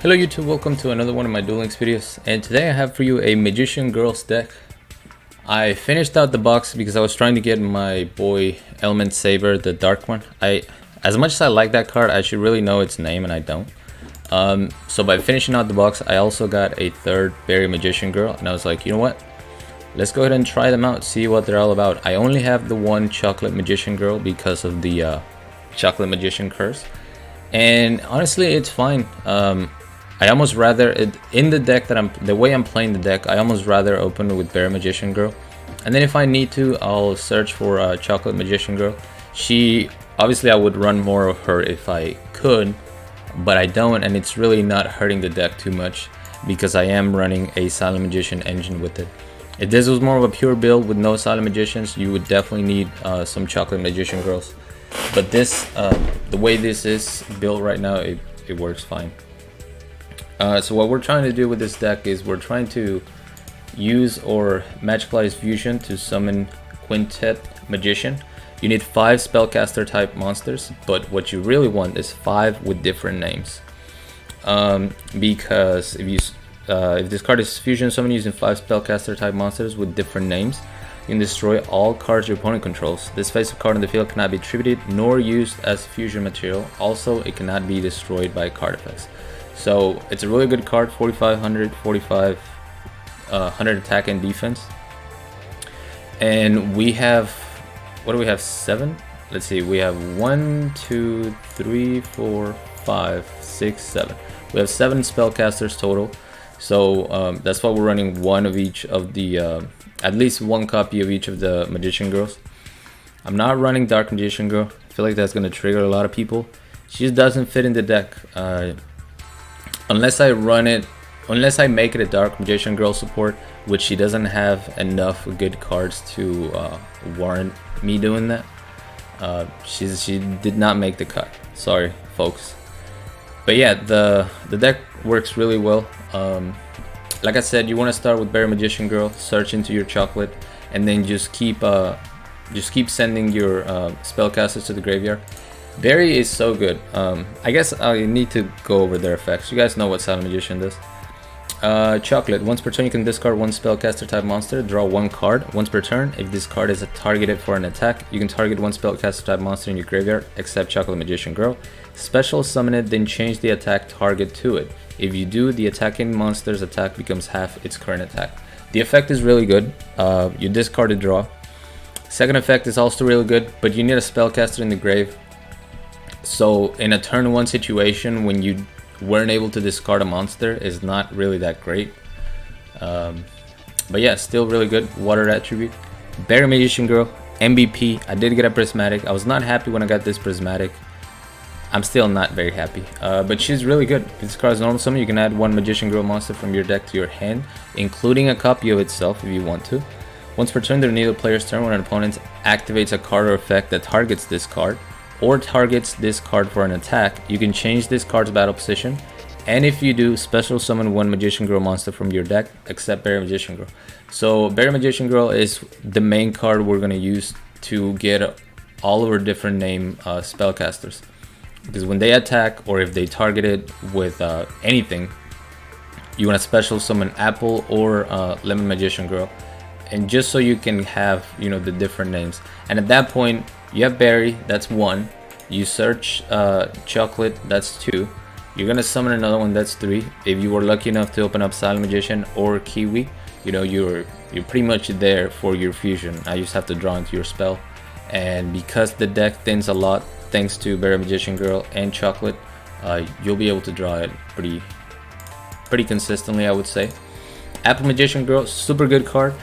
Hello YouTube, welcome to another one of my Duel Links videos, and today I have for you a Magician Girls deck. I finished out the box because I was trying to get my boy Element Saber, the dark one. As much as I like that card, I should really know its name and I don't. So by finishing out the box, I also got a third Berry Magician Girl, and I was like, you know what? Let's go ahead and try them out, see what they're all about. I only have the one Chocolate Magician Girl because of the Chocolate Magician curse. And honestly, it's fine. I almost rather it in the deck that the way I'm playing the deck. I almost rather open with Berry Magician Girl, and then if I need to, I'll search for Chocolate Magician Girl. Obviously I would run more of her if I could, but I don't, and it's really not hurting the deck too much because I am running a Silent Magician engine with it. If this was more of a pure build with no Silent Magicians, you would definitely need some Chocolate Magician Girls. But this, the way this is built right now, it works fine. So what we're trying to do with this deck is we're trying to use our Magicalized Fusion to summon Quintet Magician. You need 5 spellcaster type monsters, but what you really want is 5 with different names. Because if this card is fusion summon using 5 spellcaster type monsters with different names, you can destroy all cards your opponent controls. This face-up card in the field cannot be attributed nor used as fusion material. Also, it cannot be destroyed by card effects. So it's a really good card, 4500, 100 attack and defense. And we have, what do we have, 7? Let's see, we have 1, 2, 3, 4, 5, 6, 7. We have 7 spellcasters total. So that's why we're running one of each of the, at least one copy of each of the Magician Girls. I'm not running Dark Magician Girl. I feel like that's going to trigger a lot of people. She just doesn't fit in the deck. Unless I make it a Dark Magician Girl support, which she doesn't have enough good cards to warrant me doing that. She did not make the cut. Sorry, folks. But yeah, the deck works really well. Like I said, you want to start with Berry Magician Girl, search into your chocolate, and then just keep sending your spellcasters to the graveyard. Berry is so good. I guess I need to go over their effects. You guys know what Silent Magician does. Chocolate. Once per turn, you can discard one spellcaster type monster, draw 1 card. Once per turn, if this card is targeted for an attack, you can target one spellcaster type monster in your graveyard, except Chocolate Magician Girl. Special summon it, then change the attack target to it. If you do, the attacking monster's attack becomes half its current attack. The effect is really good. You discard a draw. Second effect is also really good, but you need a spellcaster in the grave. So in a turn 1 situation when you weren't able to discard a monster is not really that great. But yeah, still really good. Water attribute. Berry Magician Girl, MVP. I did get a prismatic. I was not happy when I got this prismatic. I'm still not very happy. But she's really good. If this card is normal summon, you can add 1 Magician Girl monster from your deck to your hand, including a copy of itself if you want to. Once per turn, during either player's turn, when an opponent activates a card or effect that targets this card, or targets this card for an attack, you can change this card's battle position, and if you do, special summon 1 Magician Girl monster from your deck, except Berry Magician Girl. So Berry Magician Girl is the main card we're going to use to get all of our different name spellcasters, because when they attack or if they target it with anything, you want to special summon Apple or Lemon Magician Girl, and just so you can have, you know, the different names. And at that point, you have Berry, that's 1. You search Chocolate, that's 2. You're gonna summon another one, that's 3. If you were lucky enough to open up Silent Magician or Kiwi, you know, you're pretty much there for your fusion. I just have to draw into your spell. And because the deck thins a lot, thanks to Berry Magician Girl and Chocolate, you'll be able to draw it pretty consistently, I would say. Apple Magician Girl, super good card.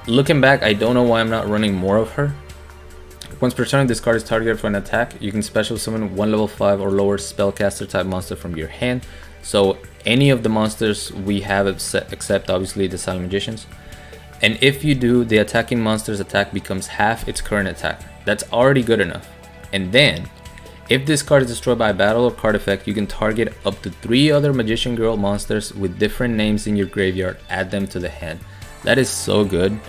Looking back, I don't know why I'm not running more of her. Once per turn, this card is targeted for an attack. You can special summon 1 level 5 or lower spellcaster type monster from your hand. So any of the monsters we have except obviously the Silent Magicians. And if you do, the attacking monster's attack becomes half its current attack. That's already good enough. And then, if this card is destroyed by a battle or card effect, you can target up to 3 other Magician Girl monsters with different names in your graveyard, add them to the hand. That is so good,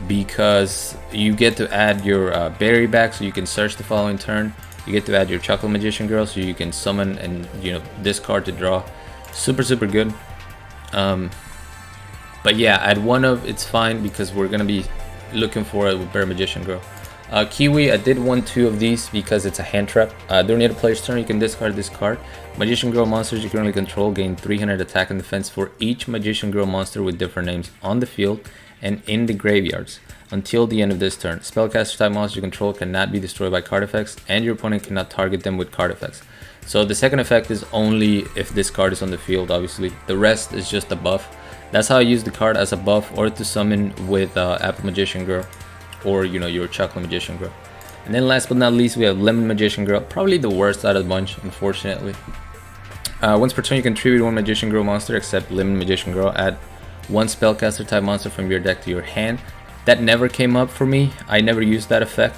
because you get to add your Berry back, so you can search the following turn. You get to add your Chocolate Magician Girl, so you can summon and, you know, discard to draw. super good. But yeah, at 1 of, it's fine because we're gonna be looking for it with Bear Magician Girl. Kiwi, I did 1-2 of these because it's a hand trap. During the player's turn, you can discard this card. Magician Girl monsters you currently control gain 300 attack and defense for each Magician Girl monster with different names on the field and in the graveyards until the end of this turn. Spellcaster type monsters you control cannot be destroyed by card effects, and your opponent cannot target them with card effects. So the second effect is only if this card is on the field, obviously. The rest is just a buff. That's how I use the card, as a buff or to summon with Apple Magician Girl, or you know, your Chocolate Magician Girl. And then last but not least, we have Lemon Magician Girl, probably the worst out of the bunch, unfortunately. Once per turn, you can tribute 1 Magician Girl monster except Lemon Magician Girl. Add 1 Spellcaster type monster from your deck to your hand. That never came up for me. I never used that effect.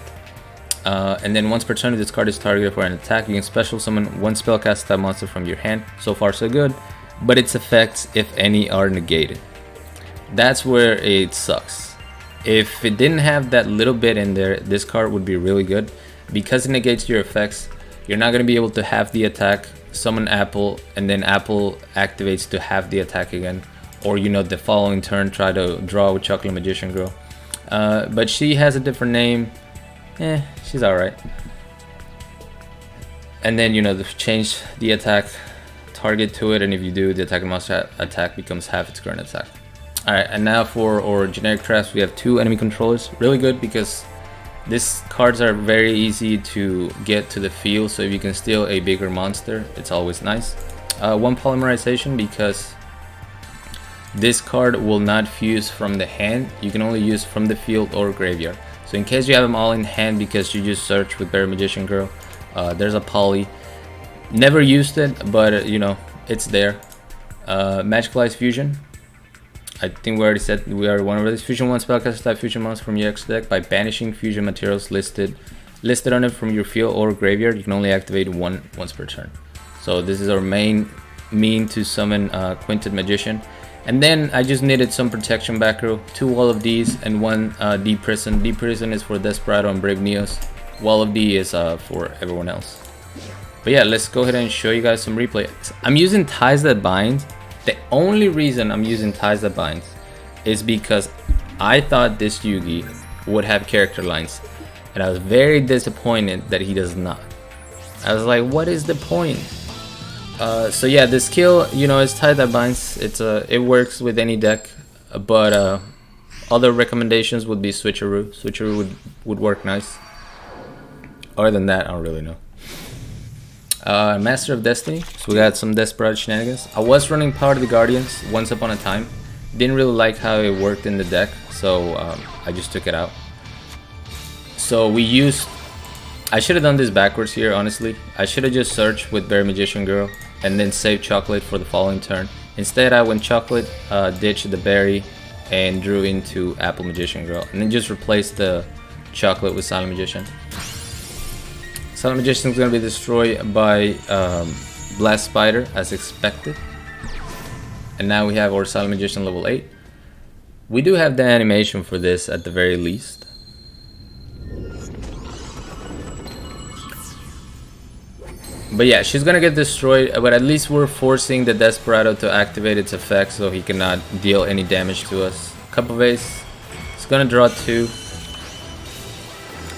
And then once per turn, if this card is targeted for an attack, you can special summon 1 Spellcaster type monster from your hand. So far so good, but its effects, if any, are negated. That's where it sucks. If it didn't have that little bit in there, this card would be really good. Because it negates your effects, you're not going to be able to have the attack, summon Apple, and then Apple activates to have the attack again. Or, you know, the following turn, try to draw with Chocolate Magician Girl. But she has a different name. She's alright. And then, you know, they've changed the attack target to it, and if you do, the attack monster attack becomes half its current attack. Alright, and now for our generic traps, we have 2 enemy controllers. Really good because these cards are very easy to get to the field, so if you can steal a bigger monster, it's always nice. 1 polymerization because this card will not fuse from the hand. You can only use from the field or graveyard. So in case you have them all in hand because you just search with Bear Magician Girl, there's a poly. Never used it, but you know, it's there. Magical Ice Fusion. I think we already said we are one of these. Fusion 1 Spellcaster type fusion monster from your extra deck by banishing fusion materials listed on it from your field or graveyard. You can only activate 1 once per turn. So this is our main mean to summon Quintet Magician. And then I just needed some protection back row, 2 Wall of D's and 1 Deep Prison. Deep Prison is for Desperado and Brave Neos. Wall of D is for everyone else. But yeah, let's go ahead and show you guys some replay. I'm using Ties That Bind. The only reason I'm using Ties That Bind is because I thought this Yugi would have character lines, and I was very disappointed that he does not. I was like, what is the point? So yeah, the skill, you know, is Ties That Binds. It works with any deck, but other recommendations would be Switcheroo. Switcheroo would work nice. Other than that, I don't really know. Master of Destiny, so we got some Desperado shenanigans. I was running Power to the Guardians once upon a time. Didn't really like how it worked in the deck, so I just took it out. So we used... I should have done this backwards here, honestly. I should have just searched with Bear Magician Girl and then saved Chocolate for the following turn. Instead, I went Chocolate, ditched the Berry, and drew into Apple Magician Girl. And then just replaced the Chocolate with Silent Magician. Silent Magician is going to be destroyed by Blast Spider, as expected. And now we have our Silent Magician level 8. We do have the animation for this at the very least. But yeah, she's gonna get destroyed, but at least we're forcing the Desperado to activate its effect so he cannot deal any damage to us. Cup of Ace, it's gonna draw 2.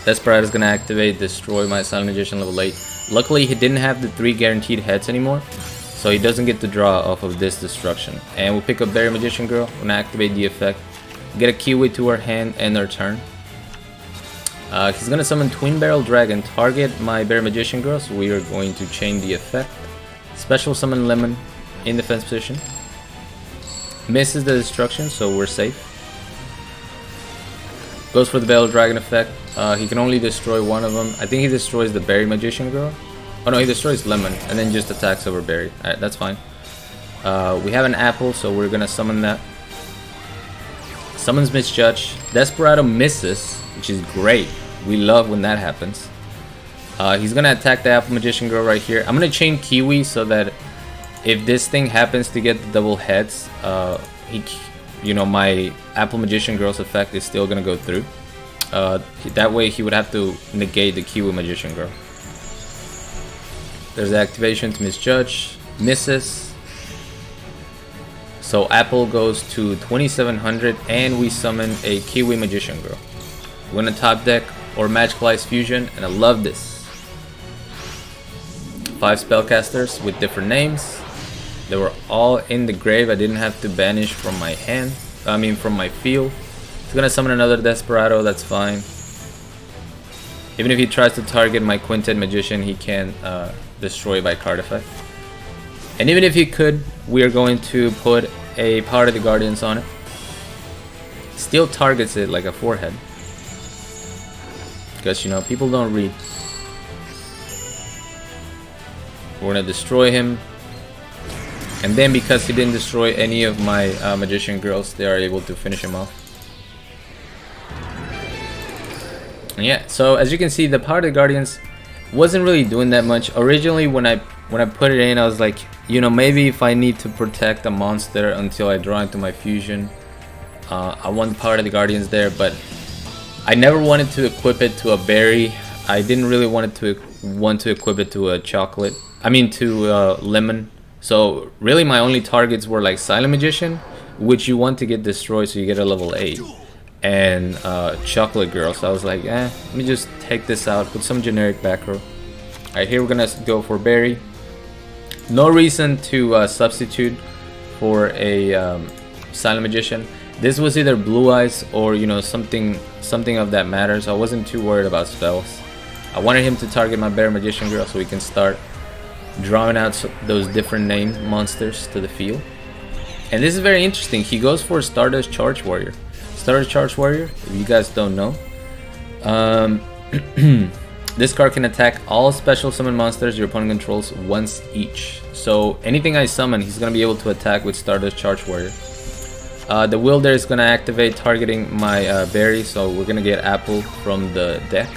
Desperado is gonna activate, destroy my Silent Magician level 8. Luckily, he didn't have the 3 guaranteed heads anymore, so he doesn't get to draw off of this destruction. And we'll pick up Bear Magician Girl, we're gonna activate the effect, get a Kiwi to our hand, end our turn. He's gonna summon Twin Barrel Dragon, target my Bear Magician Girl, so we are going to chain the effect. Special summon Lemon in defense position. Misses the destruction, so we're safe. Goes for the Barrel Dragon effect. He can only destroy one of them. I think he destroys the Berry Magician Girl. Oh no, he destroys Lemon and then just attacks over Berry. Alright, that's fine. We have an Apple, so we're gonna summon that. Summons Misjudge. Desperado misses, which is great. We love when that happens. He's gonna attack the Apple Magician Girl right here. I'm gonna chain Kiwi so that if this thing happens to get the double heads, you know, my Apple Magician Girl's effect is still gonna go through. That way he would have to negate the Kiwi Magician Girl. There's the activation to Misjudge. Misses. So Apple goes to 2700 and we summon a Kiwi Magician Girl. We're gonna top deck or Magical Ice Fusion, and I love this. 5 spellcasters with different names. They were all in the grave. I didn't have to banish from my hand, from my field. It's gonna summon another Desperado, that's fine. Even if he tries to target my Quintet Magician, he can't destroy by card effect. And even if he could, we are going to put a Power of the Guardians on it. Still targets it like a forehead. Because, you know, people don't read. We're gonna destroy him. And then because he didn't destroy any of my Magician Girls, they are able to finish him off. And yeah, so as you can see, the Power of the Guardians wasn't really doing that much. Originally, when I put it in, I was like, you know, maybe if I need to protect a monster until I draw into my fusion, I want the Power of the Guardians there, but I never wanted to equip it to a berry. I didn't really want to equip it to a chocolate. To lemon. So really my only targets were like Silent Magician, which you want to get destroyed so you get a level 8. And Chocolate Girl. So I was like, let me just take this out, put some generic back row. Alright, here we're gonna go for berry. No reason to substitute for a Silent Magician. This was either Blue Eyes or, you know, something of that matter, so I wasn't too worried about spells. I wanted him to target my Bear Magician Girl so we can start drawing out those different named monsters to the field. And this is very interesting. He goes for Stardust Charge Warrior. Stardust Charge Warrior, if you guys don't know, this card can attack all special summon monsters your opponent controls once each. So anything I summon, he's going to be able to attack with Stardust Charge Warrior. The Wielder is going to activate targeting my berry, so we're going to get Apple from the deck.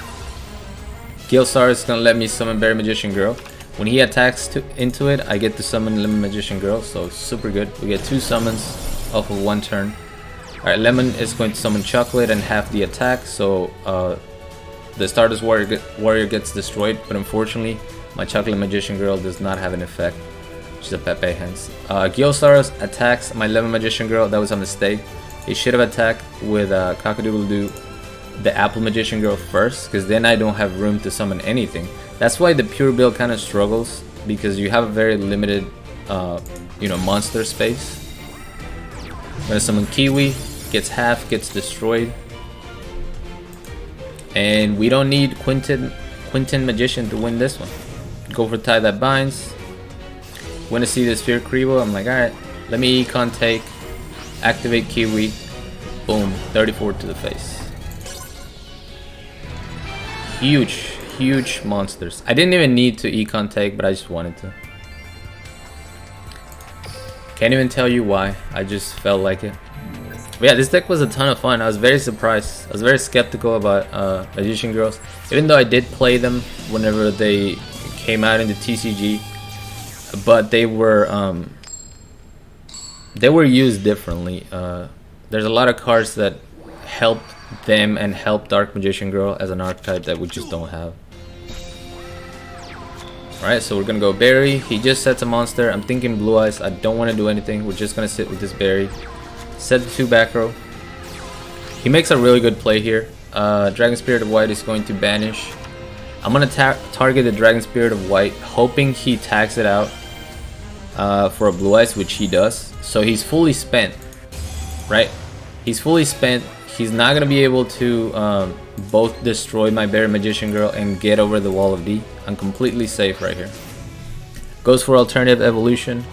Gilsar is going to let me summon Berry Magician Girl. When he attacks into it, I get to summon Lemon Magician Girl, so super good. We get 2 summons off of 1 turn. Alright, Lemon is going to summon Chocolate and half the attack, so the Stardust Warrior gets destroyed, but unfortunately, my Chocolate Magician Girl does not have an effect. She's a Pepe hence. Gilsaros attacks my Lemon Magician Girl. That was a mistake. He should have attacked with Cockadoodle-Doo the Apple Magician Girl first, because then I don't have room to summon anything. That's why the pure build kind of struggles, because you have a very limited monster space. I'm gonna summon Kiwi, gets half, gets destroyed. And we don't need Quintet Magician to win this one. Go for Tie That Binds. When I see this Fear Kribo, I'm like, alright, let me econ take, activate Kiwi, boom, 34 to the face. Huge monsters. I didn't even need to econ take, but I just wanted to. Can't even tell you why, I just felt like it. But yeah, this deck was a ton of fun. I was very surprised. I was very skeptical about Magician Girls, even though I did play them whenever they came out in the TCG. But they were used differently. There's a lot of cards that helped them and help Dark Magician Girl as an archetype that we just don't have. Alright, so we're gonna go Berry. He just sets a monster. I'm thinking Blue Eyes. I don't want to do anything. We're just gonna sit with this Berry. Set the 2 back row. He makes a really good play here. Dragon Spirit of White is going to banish. I'm gonna target the Dragon Spirit of White, hoping he tags it out for a Blue Eyes, which he does. So he's fully spent, right? He's fully spent. He's not gonna be able to both destroy my Berry Magician Girl and get over the wall of D. I'm completely safe right here. Goes for Alternative Evolution,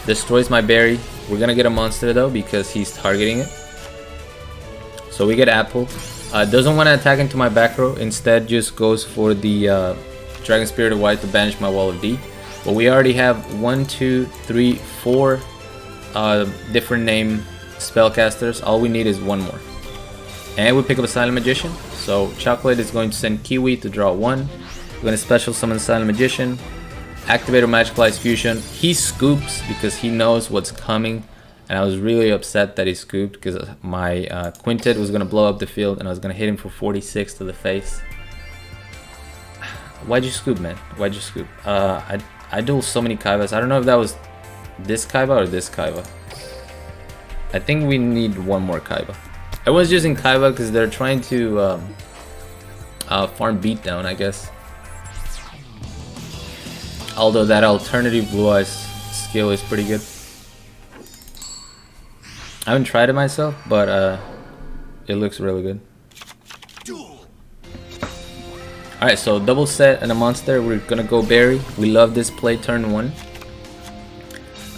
destroys my Berry. We're gonna get a monster though because he's targeting it. So we get Apple. Doesn't want to attack into my back row. Instead, just goes for the Dragon Spirit of White to banish my wall of D. But we already have 1, 2, 3, 4 different name spellcasters. All we need is 1 more. And we pick up a Silent Magician. So Chocolate is going to send Kiwi to draw 1. We're going to special summon Silent Magician. Activate a Magical Ice Fusion. He scoops because he knows what's coming. And I was really upset that he scooped because my Quintet was going to blow up the field and I was going to hit him for 46 to the face. Why'd you scoop, man? Why'd you scoop? I duel so many Kaivas. I don't know if that was this Kaiba or this Kaiba. I think we need one more Kaiba. Everyone's using Kaiba because they're trying to farm beatdown, I guess. Although that alternative Blue Eyes skill is pretty good. I haven't tried it myself, but it looks really good. Alright, so double set and a monster. We're gonna go Berry. We love this play turn 1.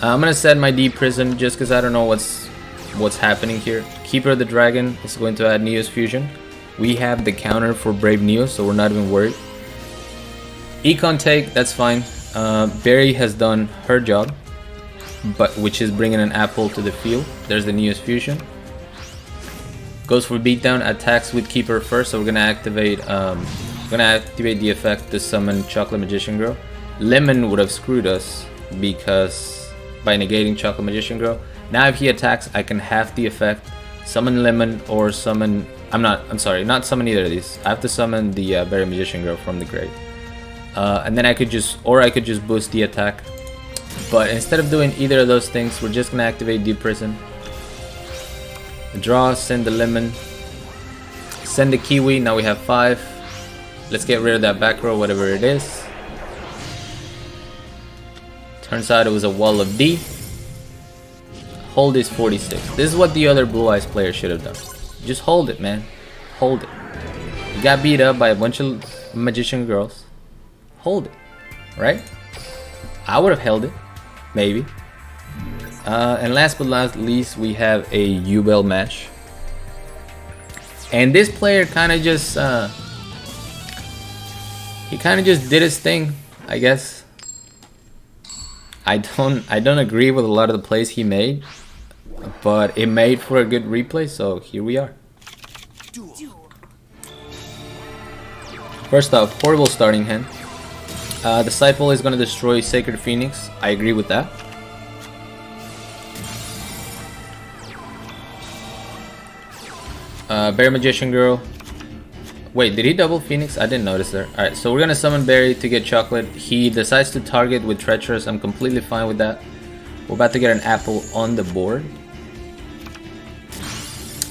I'm gonna set my D Prison just because I don't know what's happening here. Keeper of the Dragon is going to add Neo's Fusion. We have the counter for Brave Neo, so we're not even worried. Econ take, that's fine. Berry has done her job, but which is bringing an apple to the field. There's the Neo's Fusion. Goes for beatdown, attacks with Keeper first, so we're gonna activate the effect to summon Chocolate Magician Girl. Lemon would have screwed us because by negating Chocolate Magician Girl. Now if he attacks, I can half the effect, summon Lemon or summon. I'm sorry, not summon either of these. I have to summon the Berry Magician Girl from the grave, and then I could just boost the attack. But instead of doing either of those things, we're just gonna activate Deep Prison. Draw, send the Lemon, send the Kiwi. Now we have 5. Let's get rid of that back row, whatever it is. Turns out it was a wall of D. Hold is 46. This is what the other Blue Eyes player should have done. Just hold it, man. Hold it. You got beat up by a bunch of Magician Girls. Hold it, right? I would have held it, maybe. And last but not least, we have a Duel match. And this player kind of just did his thing, I guess. I don't agree with a lot of the plays he made, but it made for a good replay, so here we are. First off, horrible starting hand. Disciple is going to destroy Sacred Phoenix. I agree with that. Berry Magician Girl. Wait, did he double Phoenix? I didn't notice there. Alright, so we're gonna summon Berry to get Chocolate. He decides to target with Treacherous. I'm completely fine with that. We're about to get an apple on the board.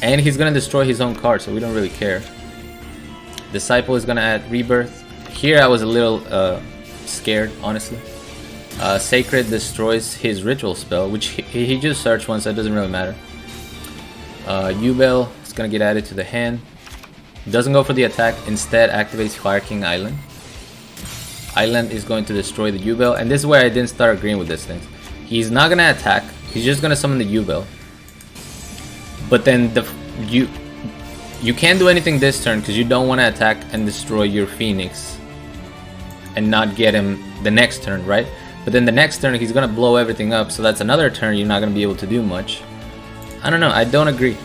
And he's gonna destroy his own card, so we don't really care. Disciple is gonna add Rebirth. Here I was a little scared, honestly. Sacred destroys his ritual spell, which he just searched once, so it doesn't really matter. Duel is gonna get added to the hand. Doesn't go for the attack, instead activates Fire King Island. Island is going to destroy the Duel, and this is where I didn't start agreeing with this thing. He's not gonna attack, he's just gonna summon the Duel. But then you can't do anything this turn because you don't want to attack and destroy your Phoenix and not get him the next turn, right? But then the next turn he's gonna blow everything up, so that's another turn you're not gonna be able to do much. I don't know, I don't agree.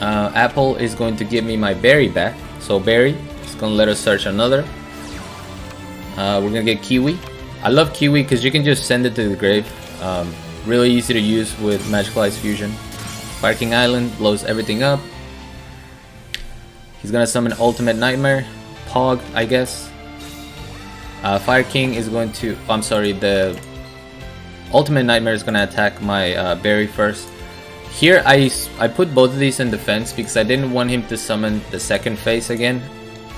Apple is going to give me my Berry back, so Berry is gonna let us search another. We're gonna get Kiwi. I love Kiwi because you can just send it to the grave. Really easy to use with Magical Ice Fusion. Fire King Island blows everything up. He's gonna summon Ultimate Nightmare, Pog, I guess. Fire King is going to, I'm sorry, the Ultimate Nightmare is gonna attack my Berry first. Here I put both of these in defense because I didn't want him to summon the second phase again.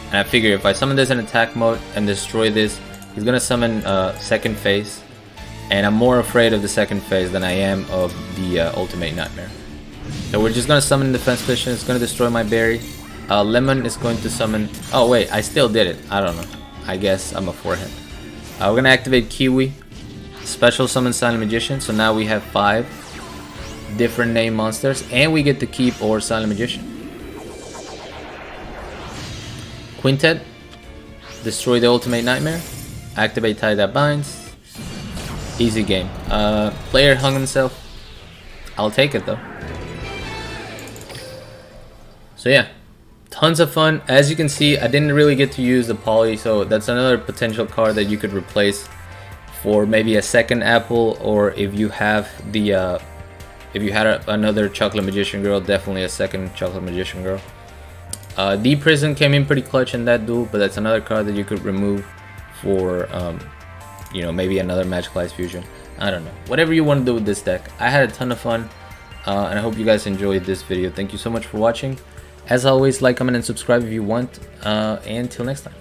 And I figure if I summon this in attack mode and destroy this, he's gonna summon second phase. And I'm more afraid of the second phase than I am of the Ultimate Nightmare. So we're just gonna summon defense position, it's gonna destroy my Berry. Lemon is going to summon, oh wait, I still did it, I don't know. I guess I'm a forehand. We're gonna activate Kiwi, special summon Silent Magician, so now we have 5 different name monsters, and we get to keep our Silent Magician. Quintet, destroy the Ultimate Nightmare, activate Tie That Binds. Easy game. Player hung himself. I'll take it though. So yeah, tons of fun. As you can see, I didn't really get to use the poly, so that's another potential card that you could replace for maybe a second apple, or if you have the if you had another Chocolate Magician Girl, definitely a second Chocolate Magician Girl. D Prison came in pretty clutch in that duel, but that's another card that you could remove for you know, maybe another Magical Ice Fusion. I don't know, whatever you want to do with this deck. I had a ton of fun. And I hope you guys enjoyed this video. Thank you so much for watching. As always, like, comment, and subscribe if you want. And until next time.